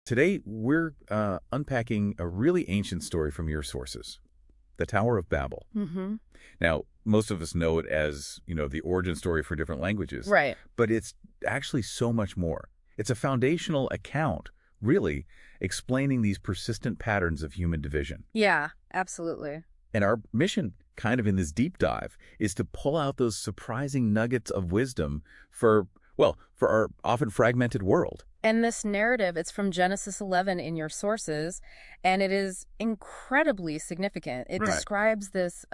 Today, we're unpacking a really ancient story from your sources, the Tower of Babel. Mm-hmm. Now, most of us know it as, the origin story for different languages. Right. But it's actually so much more. It's a foundational account, really, explaining these persistent patterns of human division. Yeah, absolutely. And our mission, kind of in this deep dive, is to pull out those surprising nuggets of wisdom for our often fragmented world. And this narrative, it's from Genesis 11 in your sources, and it is incredibly significant. It Right. describes this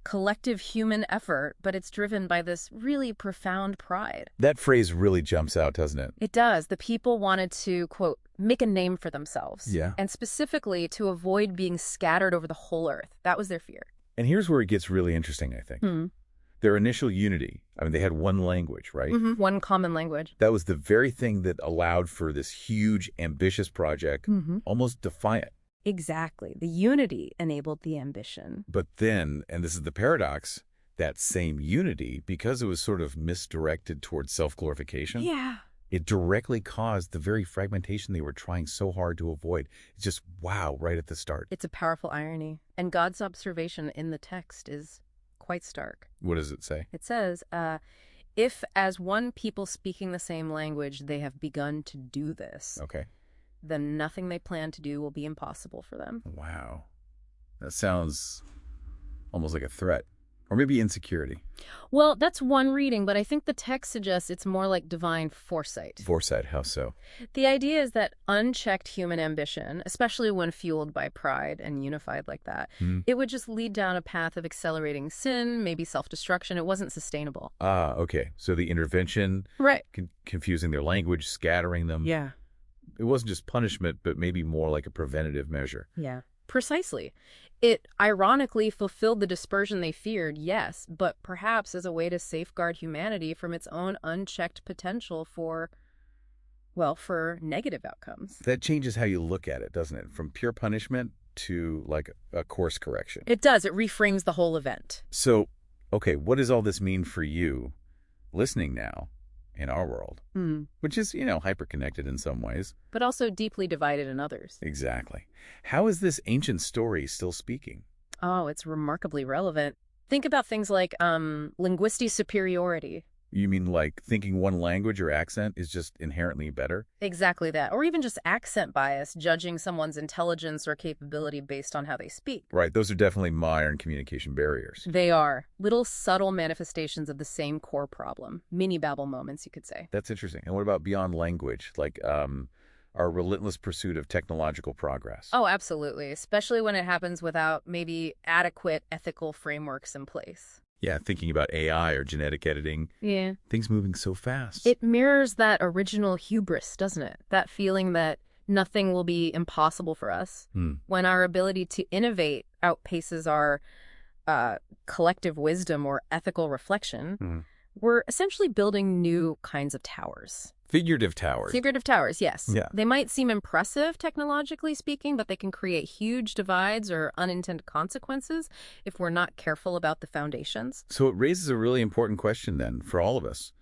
collective human effort, but it's driven by this really profound pride. That phrase really jumps out, doesn't it? It does. The people wanted to, quote, make a name for themselves. Yeah. And specifically to avoid being scattered over the whole earth. That was their fear. And here's where it gets really interesting, I think. Their initial unity, they had one language, right? Mm-hmm. One common language. That was the very thing that allowed for this huge, ambitious project, almost defiant. Exactly. The unity enabled the ambition. But then, and this is the paradox, that same unity, because it was sort of misdirected towards self-glorification, Yeah. it directly caused the very fragmentation they were trying so hard to avoid. It's just, wow, right at the start. It's a powerful irony. And God's observation in the text is quite stark. What does it say? It says, if as one people speaking the same language they have begun to do this, Okay. then nothing they plan to do will be impossible for them. Wow. That sounds almost like a threat. Or maybe insecurity. Well, that's one reading, but I think the text suggests it's more like divine foresight. Foresight, how so? The idea is that unchecked human ambition, especially when fueled by pride and unified like that, it would just lead down a path of accelerating sin, maybe self-destruction. It wasn't sustainable. Ah, okay. So the intervention, Right. confusing their language, scattering them. Yeah. It wasn't just punishment, but maybe more like a preventative measure. Yeah. Precisely. It ironically fulfilled the dispersion they feared, yes, but perhaps as a way to safeguard humanity from its own unchecked potential for negative outcomes. That changes how you look at it, doesn't it? From pure punishment to like a course correction. It does. It reframes the whole event. So, okay, what does all this mean for you listening now in our world, which is, hyper-connected in some ways? But also deeply divided in others. Exactly. How is this ancient story still speaking? Oh, it's remarkably relevant. Think about things like linguistic superiority. You mean like thinking one language or accent is just inherently better? Exactly that. Or even just accent bias, judging someone's intelligence or capability based on how they speak. Right. Those are definitely modern communication barriers. They are. Little subtle manifestations of the same core problem. Mini Babel moments, you could say. That's interesting. And what about beyond language? Like our relentless pursuit of technological progress? Oh, absolutely. Especially when it happens without maybe adequate ethical frameworks in place. Yeah, thinking about AI or genetic editing. Yeah. Things moving so fast. It mirrors that original hubris, doesn't it? That feeling that nothing will be impossible for us. When our ability to innovate outpaces our collective wisdom or ethical reflection, we're essentially building new kinds of towers. Figurative towers. Figurative towers, yes. Yeah. They might seem impressive, technologically speaking, but they can create huge divides or unintended consequences if we're not careful about the foundations. So it raises a really important question then for all of us.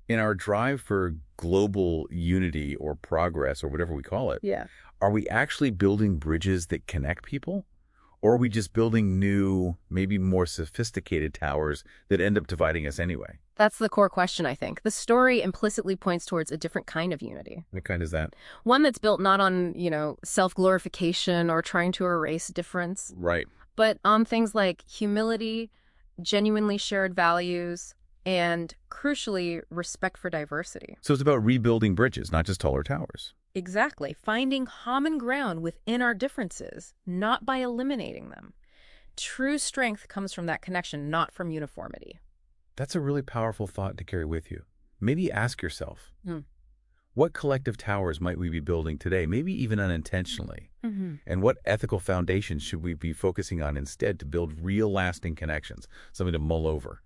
In our drive for global unity or progress or whatever we call it, Yeah. are we actually building bridges that connect people? Or are we just building new, maybe more sophisticated towers that end up dividing us anyway? That's the core question, I think. The story implicitly points towards a different kind of unity. What kind is that? One that's built not on, self-glorification or trying to erase difference, Right. but on things like humility, genuinely shared values, and crucially, respect for diversity. So it's about rebuilding bridges, not just taller towers. Exactly. Finding common ground within our differences, not by eliminating them. True strength comes from that connection, not from uniformity. That's a really powerful thought to carry with you. Maybe ask yourself, what collective towers might we be building today, maybe even unintentionally? And what ethical foundations should we be focusing on instead to build real lasting connections, something to mull over?